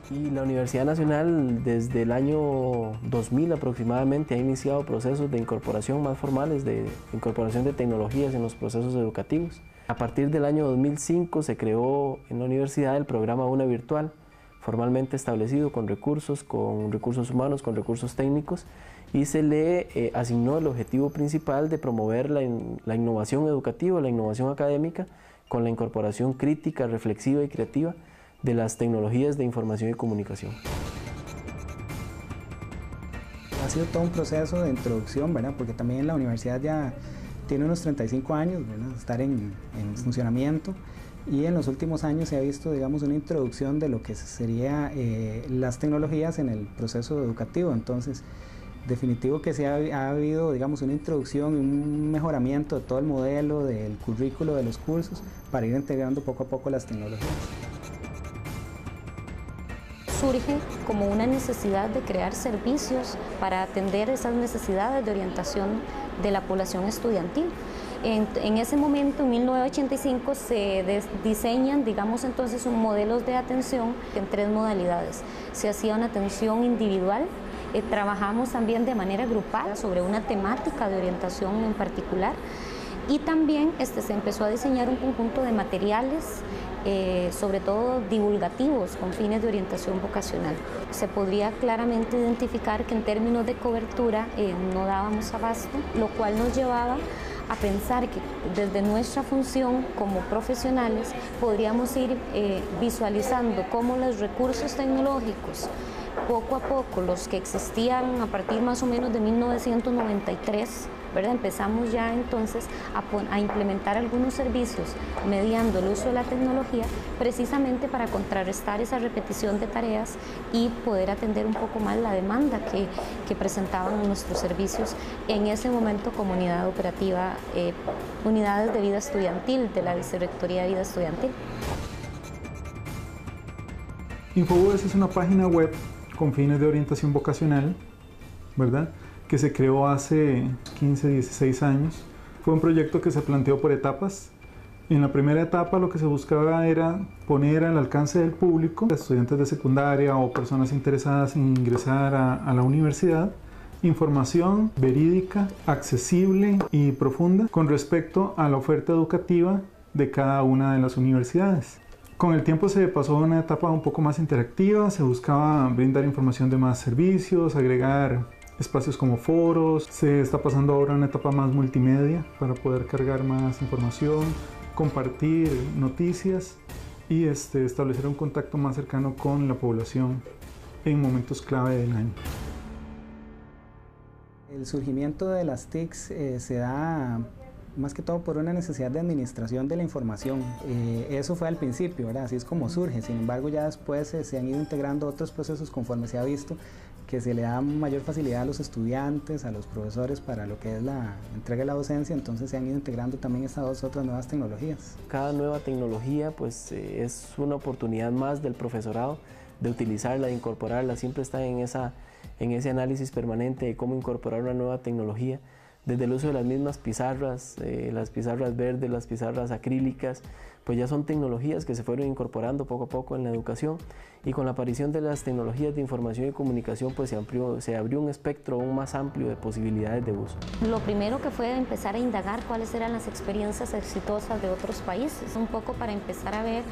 Y la Universidad Nacional desde el año 2000 aproximadamente ha iniciado procesos de incorporación más formales, de incorporación de tecnologías en los procesos educativos. A partir del año 2005 se creó en la universidad el programa Aula Virtual, formalmente establecido con recursos humanos, con recursos técnicos, y se le asignó el objetivo principal de promover la innovación educativa, la innovación académica, con la incorporación crítica, reflexiva y creativa de las tecnologías de información y comunicación. Ha sido todo un proceso de introducción, ¿verdad? Porque también la universidad ya tiene unos 35 años, ¿verdad? Estar en funcionamiento, y en los últimos años se ha visto, digamos, una introducción de lo que sería las tecnologías en el proceso educativo. Entonces, definitivo que ha habido, digamos, una introducción y un mejoramiento de todo el modelo, del currículo, de los cursos, para ir integrando poco a poco las tecnologías. Surge como una necesidad de crear servicios para atender esas necesidades de orientación de la población estudiantil. En ese momento, en 1985, se diseñan, digamos entonces, un modelos de atención en 3 modalidades. Se hacía una atención individual, trabajamos también de manera grupal sobre una temática de orientación en particular, y también se empezó a diseñar un conjunto de materiales, sobre todo divulgativos, con fines de orientación vocacional. Se podría claramente identificar que en términos de cobertura no dábamos abasto, lo cual nos llevaba a pensar que desde nuestra función como profesionales podríamos ir visualizando cómo los recursos tecnológicos, poco a poco, los que existían a partir más o menos de 1993, ¿verdad? Empezamos ya entonces a implementar algunos servicios mediando el uso de la tecnología, precisamente para contrarrestar esa repetición de tareas y poder atender un poco más la demanda que presentaban nuestros servicios en ese momento como unidad operativa, unidades de vida estudiantil de la Vicerrectoría de Vida Estudiantil. InfoVues es una página web con fines de orientación vocacional, ¿verdad?, que se creó hace 15, 16 años. Fue un proyecto que se planteó por etapas. En la primera etapa lo que se buscaba era poner al alcance del público, estudiantes de secundaria o personas interesadas en ingresar a la universidad, información verídica, accesible y profunda con respecto a la oferta educativa de cada una de las universidades. Con el tiempo se pasó a una etapa un poco más interactiva, se buscaba brindar información de más servicios, agregar espacios como foros. Se está pasando ahora a una etapa más multimedia para poder cargar más información, compartir noticias y establecer un contacto más cercano con la población en momentos clave del año. El surgimiento de las TICs se da más que todo por una necesidad de administración de la información. Eso fue al principio, ¿verdad? Así es como surge. Sin embargo, ya después se han ido integrando otros procesos conforme se ha visto que se le da mayor facilidad a los estudiantes, a los profesores para lo que es la entrega de la docencia. Entonces se han ido integrando también estas otras nuevas tecnologías. Cada nueva tecnología pues, es una oportunidad más del profesorado de utilizarla, de incorporarla. Siempre está en ese análisis permanente de cómo incorporar una nueva tecnología, desde el uso de las mismas pizarras, las pizarras verdes, las pizarras acrílicas, pues ya son tecnologías que se fueron incorporando poco a poco en la educación, y con la aparición de las tecnologías de información y comunicación pues se abrió un espectro aún más amplio de posibilidades de uso. Lo primero que fue empezar a indagar cuáles eran las experiencias exitosas de otros países, un poco para empezar a ver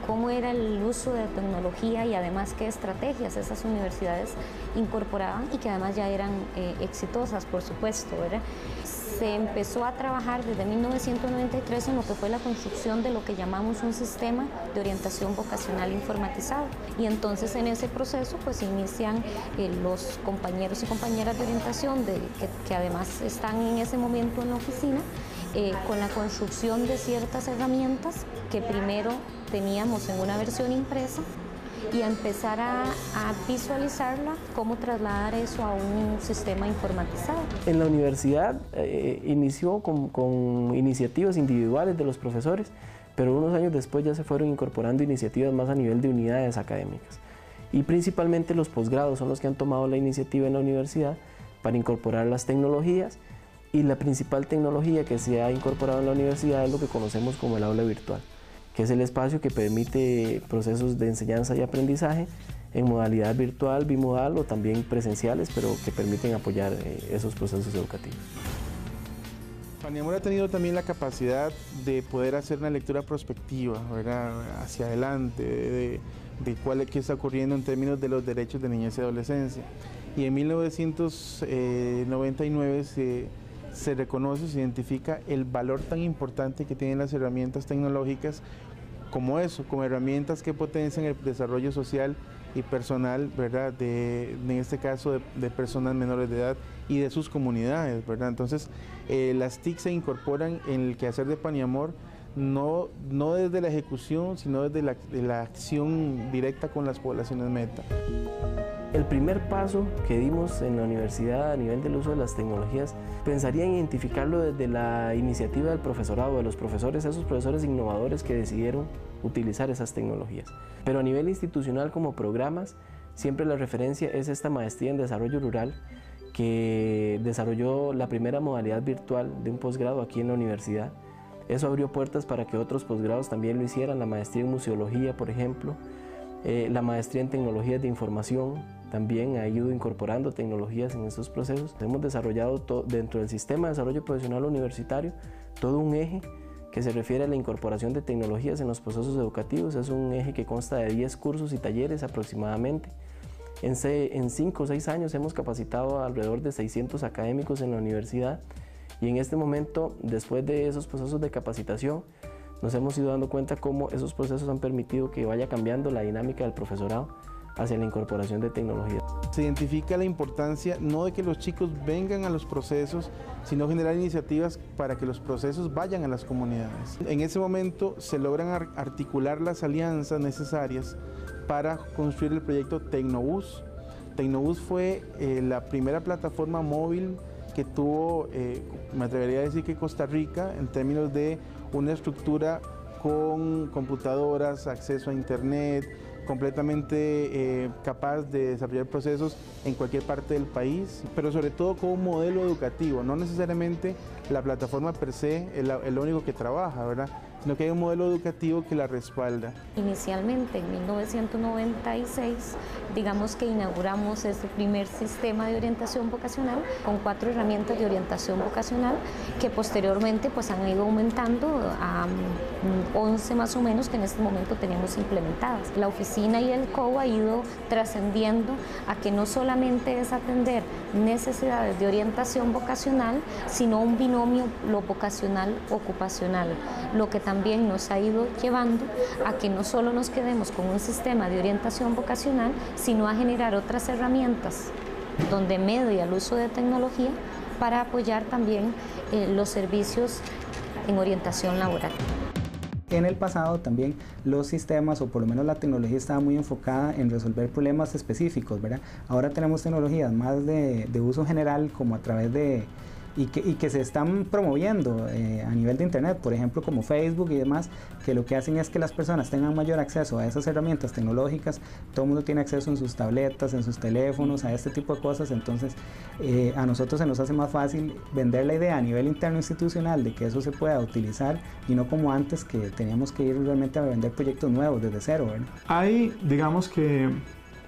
cómo era el uso de tecnología y además qué estrategias esas universidades incorporaban y que además ya eran exitosas, por supuesto, ¿verdad? Se empezó a trabajar desde 1993 en lo que fue la construcción de lo que llamamos un sistema de orientación vocacional informatizado, y entonces en ese proceso pues inician los compañeros y compañeras de orientación que además están en ese momento en la oficina con la construcción de ciertas herramientas que primero teníamos en una versión impresa, y a empezar a visualizarla, cómo trasladar eso a un sistema informatizado. En la universidad inició con iniciativas individuales de los profesores, pero unos años después ya se fueron incorporando iniciativas más a nivel de unidades académicas. Y principalmente los posgrados son los que han tomado la iniciativa en la universidad para incorporar las tecnologías, y la principal tecnología que se ha incorporado en la universidad es lo que conocemos como el aula virtual. que es el espacio que permite procesos de enseñanza y aprendizaje en modalidad virtual, bimodal o también presenciales, pero que permiten apoyar esos procesos educativos. Paniamor ha tenido también la capacidad de poder hacer una lectura prospectiva, ¿verdad?, hacia adelante, de qué está ocurriendo en términos de los derechos de niñez y adolescencia. Y en 1999 se reconoce, se identifica el valor tan importante que tienen las herramientas tecnológicas como eso, como herramientas que potencian el desarrollo social y personal, ¿verdad?, en este caso de personas menores de edad y de sus comunidades, ¿verdad? Entonces, las TIC se incorporan en el quehacer de Paniamor, no desde la ejecución, sino desde la acción directa con las poblaciones meta. El primer paso que dimos en la universidad a nivel del uso de las tecnologías, pensaría en identificarlo desde la iniciativa del profesorado, de los profesores, esos profesores innovadores que decidieron utilizar esas tecnologías. Pero a nivel institucional como programas, siempre la referencia es esta maestría en desarrollo rural que desarrolló la primera modalidad virtual de un posgrado aquí en la universidad. Eso abrió puertas para que otros posgrados también lo hicieran, la maestría en museología, por ejemplo, la maestría en tecnologías de información, también ha ido incorporando tecnologías en estos procesos. Hemos desarrollado dentro del sistema de desarrollo profesional universitario todo un eje que se refiere a la incorporación de tecnologías en los procesos educativos. Es un eje que consta de 10 cursos y talleres aproximadamente. En 5 o 6 años hemos capacitado a alrededor de 600 académicos en la universidad y en este momento, después de esos procesos de capacitación, nos hemos ido dando cuenta cómo esos procesos han permitido que vaya cambiando la dinámica del profesorado hacia la incorporación de tecnología. Se identifica la importancia no de que los chicos vengan a los procesos, sino generar iniciativas para que los procesos vayan a las comunidades. En ese momento se logran articular las alianzas necesarias para construir el proyecto Tecnobús. Tecnobús fue la primera plataforma móvil que tuvo, me atrevería a decir que Costa Rica, en términos de una estructura con computadoras, acceso a internet, completamente capaz de desarrollar procesos en cualquier parte del país, pero sobre todo como un modelo educativo, no necesariamente la plataforma per se es lo único que trabaja, ¿verdad?, sino que hay un modelo educativo que la respalda. Inicialmente, en 1996, digamos que inauguramos este primer sistema de orientación vocacional con 4 herramientas de orientación vocacional que posteriormente pues han ido aumentando a 11 más o menos que en este momento tenemos implementadas. La oficina y el COU ha ido trascendiendo a que no solamente es atender necesidades de orientación vocacional, sino un binomio lo vocacional ocupacional, lo que también nos ha ido llevando a que no solo nos quedemos con un sistema de orientación vocacional, sino a generar otras herramientas donde media el uso de tecnología para apoyar también los servicios en orientación laboral. En el pasado también los sistemas, o por lo menos la tecnología, estaba muy enfocada en resolver problemas específicos, ¿verdad? Ahora tenemos tecnologías más de uso general, como a través de y que se están promoviendo a nivel de internet, por ejemplo como Facebook y demás, que lo que hacen es que las personas tengan mayor acceso a esas herramientas tecnológicas. Todo el mundo tiene acceso en sus tabletas, en sus teléfonos, a este tipo de cosas. Entonces a nosotros se nos hace más fácil vender la idea a nivel interno institucional de que eso se pueda utilizar, y no como antes, que teníamos que ir realmente a vender proyectos nuevos desde cero, ¿verdad? Hay, digamos que,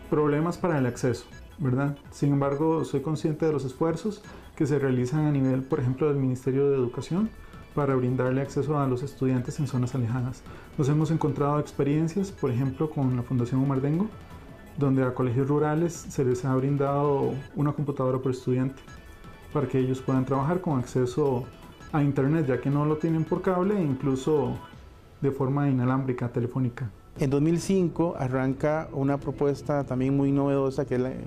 problemas para el acceso, ¿verdad? Sin embargo, soy consciente de los esfuerzos que se realizan a nivel, por ejemplo, del Ministerio de Educación para brindarle acceso a los estudiantes en zonas alejadas. Nos hemos encontrado experiencias, por ejemplo, con la Fundación Omardengo, donde a colegios rurales se les ha brindado una computadora por estudiante para que ellos puedan trabajar con acceso a internet, ya que no lo tienen por cable e incluso de forma inalámbrica, telefónica. En 2005 arranca una propuesta también muy novedosa que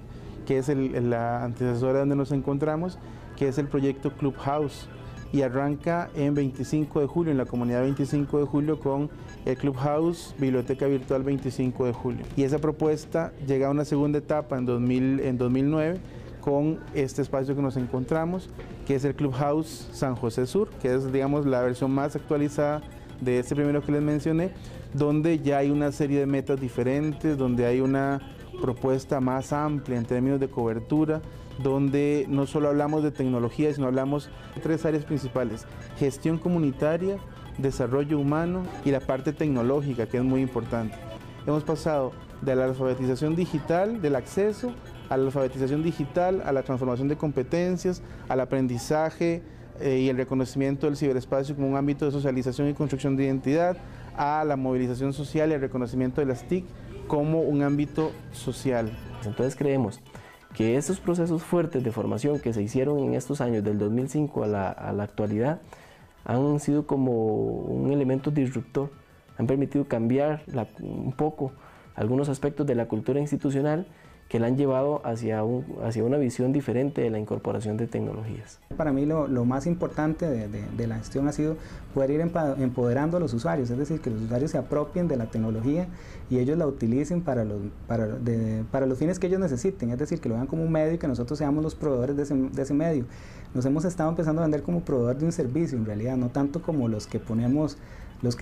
es la antecesora donde nos encontramos, que es el proyecto Clubhouse, y arranca en 25 de julio, en la comunidad 25 de julio, con el Clubhouse Biblioteca Virtual 25 de julio. Y esa propuesta llega a una segunda etapa en 2009 con este espacio que nos encontramos, que es el Clubhouse San José Sur, que es, digamos, la versión más actualizada de este primero que les mencioné, donde ya hay una serie de metas diferentes, donde hay una propuesta más amplia en términos de cobertura, donde no solo hablamos de tecnología, sino hablamos de 3 áreas principales: gestión comunitaria, desarrollo humano y la parte tecnológica, que es muy importante. Hemos pasado de la alfabetización digital, del acceso, a la alfabetización digital, a la transformación de competencias, al aprendizaje y el reconocimiento del ciberespacio como un ámbito de socialización y construcción de identidad, a la movilización social y el reconocimiento de las TIC como un ámbito social. Entonces creemos que estos procesos fuertes de formación que se hicieron en estos años, del 2005 a la actualidad, han sido como un elemento disruptor, han permitido cambiar un poco algunos aspectos de la cultura institucional que la han llevado hacia una visión diferente de la incorporación de tecnologías. Para mí lo más importante de la gestión ha sido poder ir empoderando a los usuarios, es decir, que los usuarios se apropien de la tecnología y ellos la utilicen para los fines que ellos necesiten, es decir, que lo vean como un medio y que nosotros seamos los proveedores de ese medio. Nos hemos estado empezando a vender como proveedor de un servicio, en realidad, no tanto como los que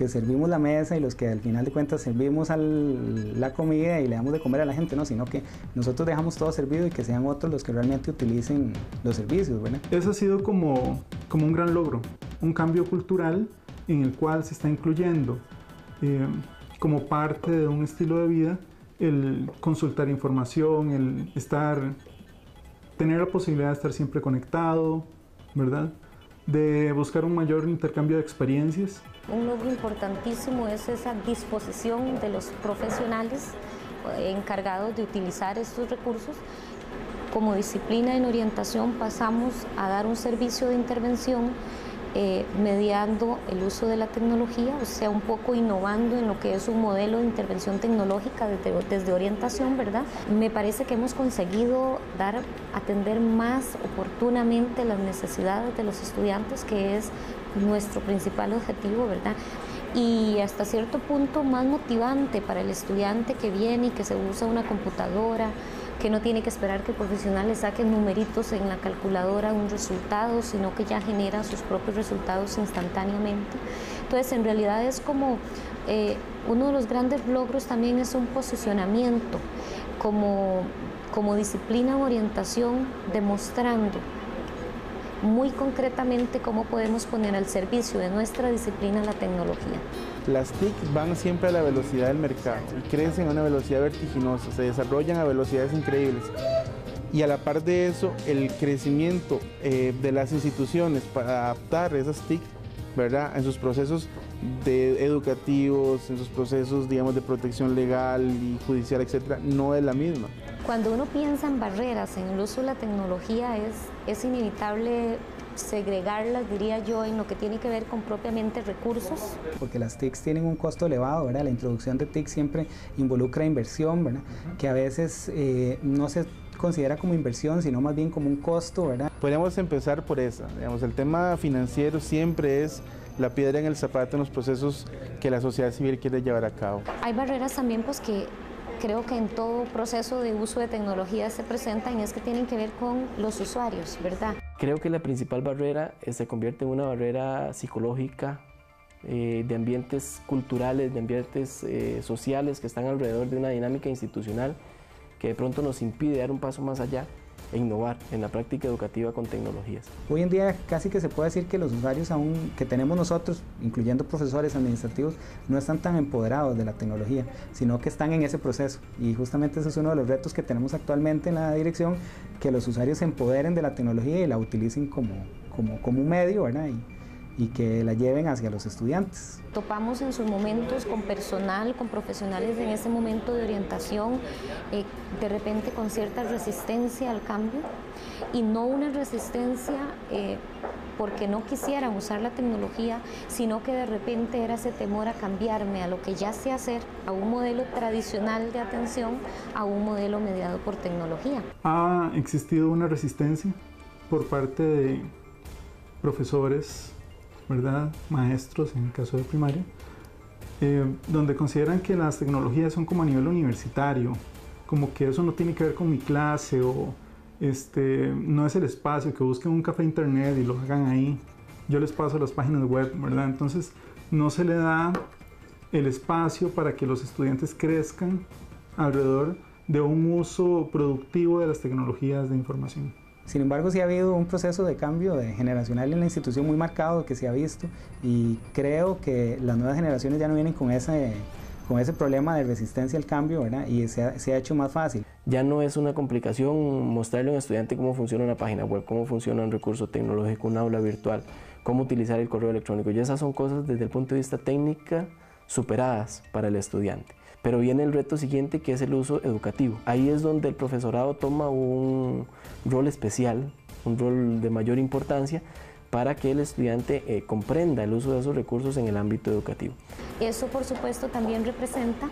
servimos la mesa y los que al final de cuentas servimos la comida y le damos de comer a la gente, no, sino que nosotros dejamos todo servido y que sean otros los que realmente utilicen los servicios, ¿verdad? Eso ha sido como un gran logro, un cambio cultural en el cual se está incluyendo como parte de un estilo de vida el consultar información, el tener la posibilidad de estar siempre conectado, ¿verdad? De buscar un mayor intercambio de experiencias. Un logro importantísimo es esa disposición de los profesionales encargados de utilizar estos recursos. Como disciplina en orientación pasamos a dar un servicio de intervención mediando el uso de la tecnología, o sea, un poco innovando en lo que es un modelo de intervención tecnológica desde orientación, ¿verdad? Me parece que hemos conseguido atender más oportunamente las necesidades de los estudiantes, que es nuestro principal objetivo, ¿verdad? Y hasta cierto punto más motivante para el estudiante que viene y que se usa una computadora, que no tiene que esperar que el profesional le saque numeritos en la calculadora un resultado, sino que ya genera sus propios resultados instantáneamente. Entonces, en realidad es como uno de los grandes logros también es un posicionamiento como disciplina en orientación, demostrando muy concretamente cómo podemos poner al servicio de nuestra disciplina la tecnología. Las TIC van siempre a la velocidad del mercado y crecen a una velocidad vertiginosa, se desarrollan a velocidades increíbles. Y a la par de eso, el crecimiento de las instituciones para adaptar esas TIC, ¿verdad?, en sus procesos educativos, en sus procesos, digamos, de protección legal y judicial, etcétera, no es la misma. Cuando uno piensa en barreras en el uso de la tecnología, es inevitable segregarlas, diría yo, en lo que tiene que ver con propiamente recursos. Porque las TICs tienen un costo elevado, ¿verdad? La introducción de TIC siempre involucra inversión, ¿verdad? Que a veces no se considera como inversión, sino más bien como un costo, ¿verdad? Podríamos empezar por esa, digamos, el tema financiero siempre es la piedra en el zapato en los procesos que la sociedad civil quiere llevar a cabo. Hay barreras también pues que creo que en todo proceso de uso de tecnología se presentan, y es que tienen que ver con los usuarios, ¿verdad? Creo que la principal barrera se convierte en una barrera psicológica, de ambientes culturales, de ambientes sociales que están alrededor de una dinámica institucional que de pronto nos impide dar un paso más allá e innovar en la práctica educativa con tecnologías. Hoy en día casi que se puede decir que los usuarios aún que tenemos nosotros, incluyendo profesores administrativos, no están tan empoderados de la tecnología, sino que están en ese proceso. Y justamente ese es uno de los retos que tenemos actualmente en la dirección, que los usuarios se empoderen de la tecnología y la utilicen como un medio, ¿verdad? Y que la lleven hacia los estudiantes. Topamos en sus momentos con personal, con profesionales en ese momento de orientación, de repente con cierta resistencia al cambio, y no una resistencia porque no quisieran usar la tecnología, sino que de repente era ese temor a cambiarme a lo que ya sé hacer, a un modelo tradicional de atención, a un modelo mediado por tecnología. Ha existido una resistencia por parte de profesores, ¿verdad?, maestros en el caso de primaria, donde consideran que las tecnologías son como a nivel universitario, como que eso no tiene que ver con mi clase, o no es el espacio, que busquen un café internet y lo hagan ahí, yo les paso las páginas web, ¿verdad? Entonces no se le da el espacio para que los estudiantes crezcan alrededor de un uso productivo de las tecnologías de información. Sin embargo, sí ha habido un proceso de cambio generacional en la institución muy marcado que se ha visto, y creo que las nuevas generaciones ya no vienen con ese problema de resistencia al cambio, ¿verdad? Y se ha hecho más fácil. Ya no es una complicación mostrarle a un estudiante cómo funciona una página web, cómo funciona un recurso tecnológico, un aula virtual, cómo utilizar el correo electrónico. Ya esas son cosas desde el punto de vista técnica superadas para el estudiante. Pero viene el reto siguiente, que es el uso educativo. Ahí es donde el profesorado toma un rol especial, un rol de mayor importancia, para que el estudiante comprenda el uso de esos recursos en el ámbito educativo. Eso, por supuesto, también representa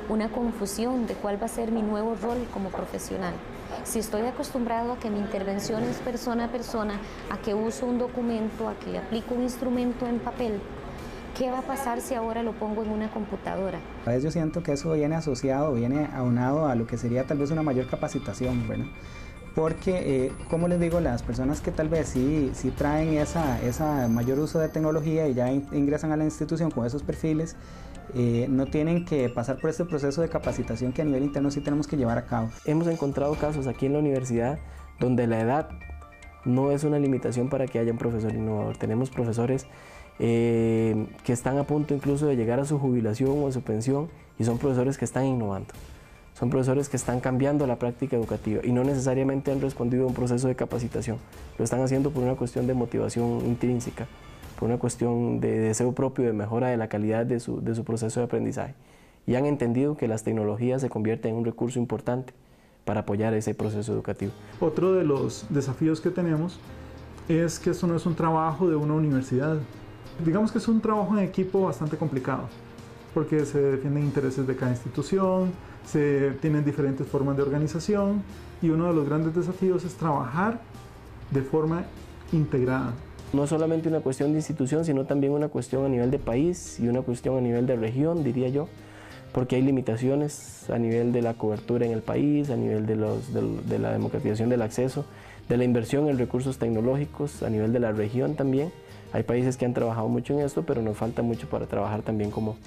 una confusión de cuál va a ser mi nuevo rol como profesional. Si estoy acostumbrado a que mi intervención es persona a persona, a que uso un documento, a que aplico un instrumento en papel, ¿qué va a pasar si ahora lo pongo en una computadora? A veces yo siento que eso viene asociado, viene aunado a lo que sería tal vez una mayor capacitación, ¿verdad? Porque, como les digo, las personas que tal vez sí traen esa mayor uso de tecnología y ya ingresan a la institución con esos perfiles, no tienen que pasar por este proceso de capacitación que a nivel interno sí tenemos que llevar a cabo. Hemos encontrado casos aquí en la universidad donde la edad no es una limitación para que haya un profesor innovador. Tenemos profesores que están a punto incluso de llegar a su jubilación o a su pensión, y son profesores que están innovando. Son profesores que están cambiando la práctica educativa y no necesariamente han respondido a un proceso de capacitación. Lo están haciendo por una cuestión de motivación intrínseca, por una cuestión de deseo propio de mejora de la calidad de su proceso de aprendizaje. Y han entendido que las tecnologías se convierten en un recurso importante para apoyar ese proceso educativo. Otro de los desafíos que tenemos es que esto no es un trabajo de una universidad. Digamos que es un trabajo en equipo bastante complicado, porque se defienden intereses de cada institución, se tienen diferentes formas de organización, y uno de los grandes desafíos es trabajar de forma integrada. No es solamente una cuestión de institución, sino también una cuestión a nivel de país y una cuestión a nivel de región, diría yo, porque hay limitaciones a nivel de la cobertura en el país, a nivel de la democratización del acceso, de la inversión en recursos tecnológicos, a nivel de la región también. Hay países que han trabajado mucho en esto, pero nos falta mucho para trabajar también como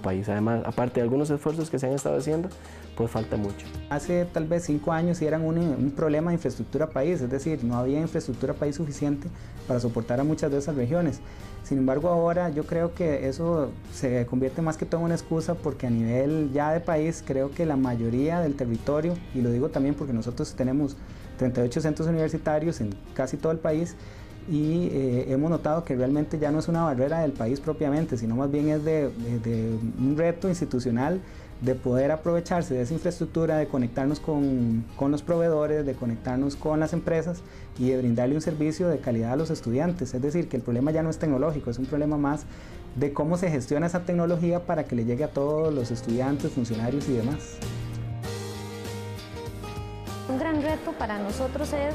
país. Además, aparte de algunos esfuerzos que se han estado haciendo, pues falta mucho. Hace tal vez 5 años sí eran un problema de infraestructura país, es decir, no había infraestructura país suficiente para soportar a muchas de esas regiones. Sin embargo, ahora yo creo que eso se convierte más que todo en una excusa, porque a nivel ya de país creo que la mayoría del territorio, y lo digo también porque nosotros tenemos 38 centros universitarios en casi todo el país, y hemos notado que realmente ya no es una barrera del país propiamente, sino más bien es de un reto institucional de poder aprovecharse de esa infraestructura, de conectarnos con los proveedores, de conectarnos con las empresas y de brindarle un servicio de calidad a los estudiantes. Es decir, que el problema ya no es tecnológico, es un problema más de cómo se gestiona esa tecnología para que le llegue a todos los estudiantes, funcionarios y demás. Un gran reto para nosotros es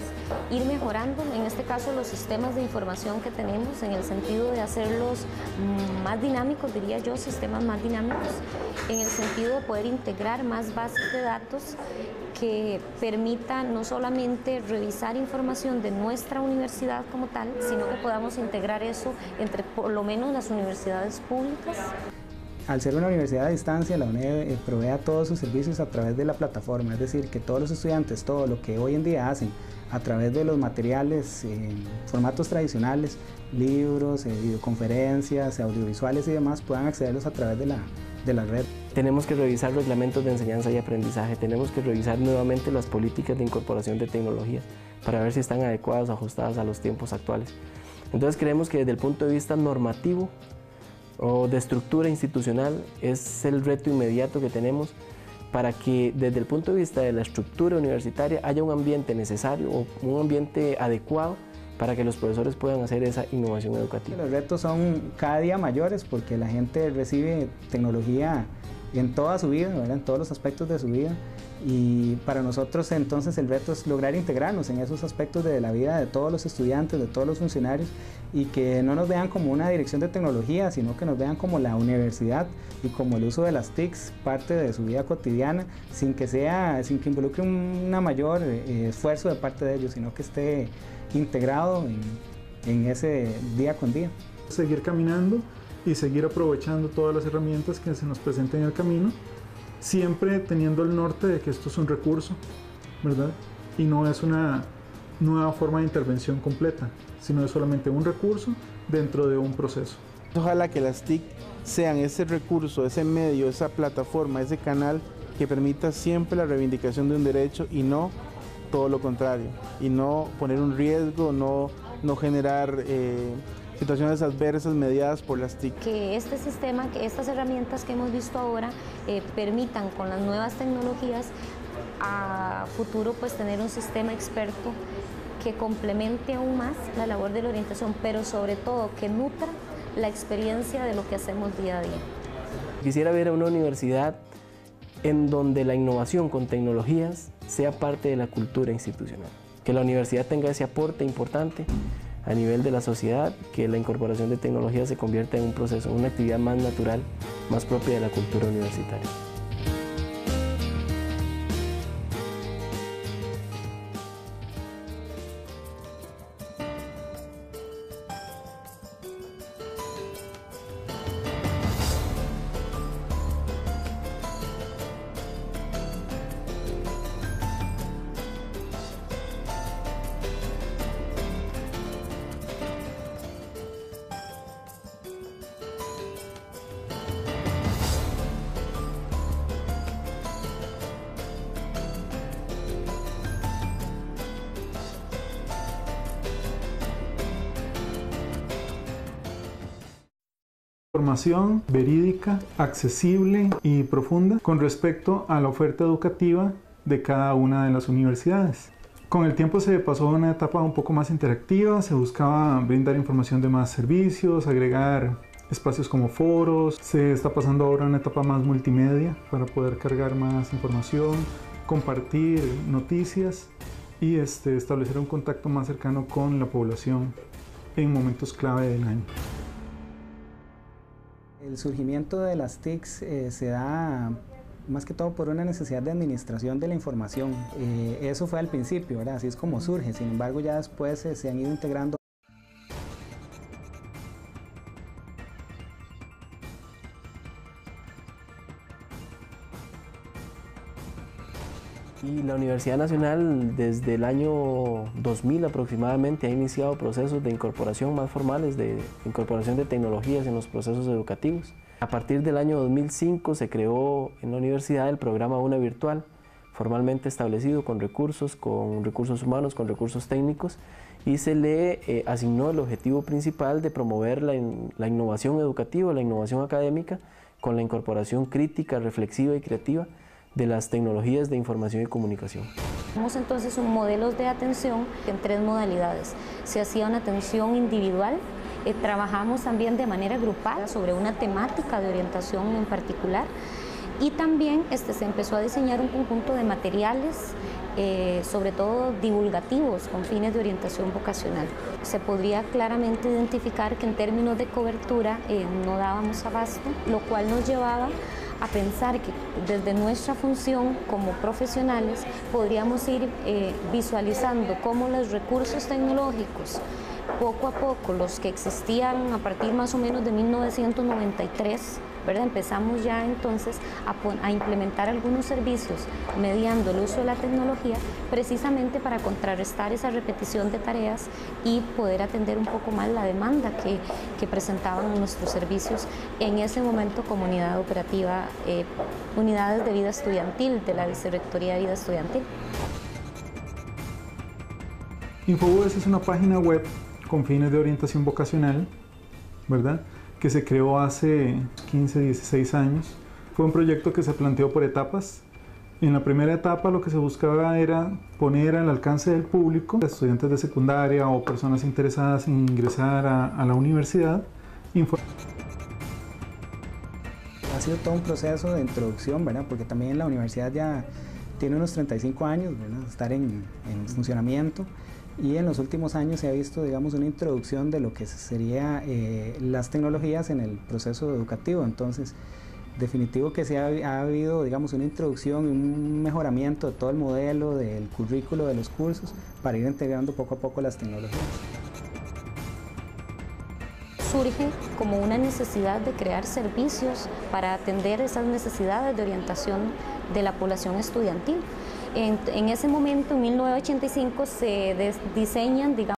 ir mejorando, en este caso, los sistemas de información que tenemos, en el sentido de hacerlos más dinámicos, diría yo, sistemas más dinámicos, en el sentido de poder integrar más bases de datos que permitan no solamente revisar información de nuestra universidad como tal, sino que podamos integrar eso entre por lo menos las universidades públicas. Al ser una universidad a distancia, la UNED provee todos sus servicios a través de la plataforma, es decir, que todos los estudiantes, todo lo que hoy en día hacen a través de los materiales, formatos tradicionales, libros, videoconferencias, audiovisuales y demás, puedan accederlos a través de la red. Tenemos que revisar reglamentos de enseñanza y aprendizaje, tenemos que revisar nuevamente las políticas de incorporación de tecnologías para ver si están adecuadas o ajustadas a los tiempos actuales. Entonces creemos que desde el punto de vista normativo o de estructura institucional es el reto inmediato que tenemos para que desde el punto de vista de la estructura universitaria haya un ambiente necesario o un ambiente adecuado para que los profesores puedan hacer esa innovación educativa. Los retos son cada día mayores porque la gente recibe tecnología en toda su vida, ¿verdad? En todos los aspectos de su vida, y para nosotros entonces el reto es lograr integrarnos en esos aspectos de la vida de todos los estudiantes, de todos los funcionarios, y que no nos vean como una dirección de tecnología, sino que nos vean como la universidad y como el uso de las TICs parte de su vida cotidiana, sin que involucre un mayor esfuerzo de parte de ellos, sino que esté integrado en ese día con día. Seguir caminando y seguir aprovechando todas las herramientas que se nos presenten en el camino, siempre teniendo el norte de que esto es un recurso, ¿verdad? Y no es una nueva forma de intervención completa, sino es solamente un recurso dentro de un proceso. Ojalá que las TIC sean ese recurso, ese medio, esa plataforma, ese canal que permita siempre la reivindicación de un derecho y no todo lo contrario, y no poner un riesgo, no generar situaciones adversas mediadas por las TIC. Que este sistema, que estas herramientas que hemos visto ahora permitan con las nuevas tecnologías a futuro pues tener un sistema experto que complemente aún más la labor de la orientación, pero sobre todo que nutra la experiencia de lo que hacemos día a día. Quisiera ver a una universidad en donde la innovación con tecnologías sea parte de la cultura institucional, que la universidad tenga ese aporte importante a nivel de la sociedad, que la incorporación de tecnologías se convierta en un proceso, una actividad más natural, más propia de la cultura universitaria. Información verídica, accesible y profunda con respecto a la oferta educativa de cada una de las universidades. Con el tiempo se pasó a una etapa un poco más interactiva, se buscaba brindar información de más servicios, agregar espacios como foros, se está pasando ahora a una etapa más multimedia para poder cargar más información, compartir noticias y establecer un contacto más cercano con la población en momentos clave del año. El surgimiento de las TICs se da más que todo por una necesidad de administración de la información. Eso fue al principio, ¿verdad? Así es como surge, sin embargo ya después se han ido integrando. Y la Universidad Nacional desde el año 2000 aproximadamente ha iniciado procesos de incorporación más formales, de incorporación de tecnologías en los procesos educativos. A partir del año 2005 se creó en la universidad el programa UNA Virtual, formalmente establecido con recursos humanos, con recursos técnicos, y se le asignó el objetivo principal de promover la innovación educativa, la innovación académica, con la incorporación crítica, reflexiva y creativa de las tecnologías de información y comunicación. Tenemos entonces un modelo de atención en 3 modalidades. Se hacía una atención individual, trabajamos también de manera grupal sobre una temática de orientación en particular y también se empezó a diseñar un conjunto de materiales, sobre todo divulgativos con fines de orientación vocacional. Se podría claramente identificar que en términos de cobertura no dábamos abasto, lo cual nos llevaba a pensar que desde nuestra función como profesionales podríamos ir visualizando cómo los recursos tecnológicos, poco a poco, los que existían a partir más o menos de 1993, ¿verdad? Empezamos ya entonces a implementar algunos servicios mediando el uso de la tecnología precisamente para contrarrestar esa repetición de tareas y poder atender un poco más la demanda que presentaban nuestros servicios en ese momento como unidad operativa, unidades de vida estudiantil de la Vicerrectoría de Vida Estudiantil. InfoUS es una página web con fines de orientación vocacional, ¿verdad?, que se creó hace 15, 16 años. Fue un proyecto que se planteó por etapas. En la primera etapa lo que se buscaba era poner al alcance del público, estudiantes de secundaria o personas interesadas en ingresar a la universidad. Ha sido todo un proceso de introducción, ¿verdad? Porque también la universidad ya tiene unos 35 años, ¿verdad?, de estar en funcionamiento. Y en los últimos años se ha visto, digamos, una introducción de lo que sería las tecnologías en el proceso educativo. Entonces, definitivo que ha habido, digamos, una introducción y un mejoramiento de todo el modelo, del currículo, de los cursos, para ir integrando poco a poco las tecnologías. Surge como una necesidad de crear servicios para atender esas necesidades de orientación de la población estudiantil. En ese momento, en 1985, se diseñan, digamos,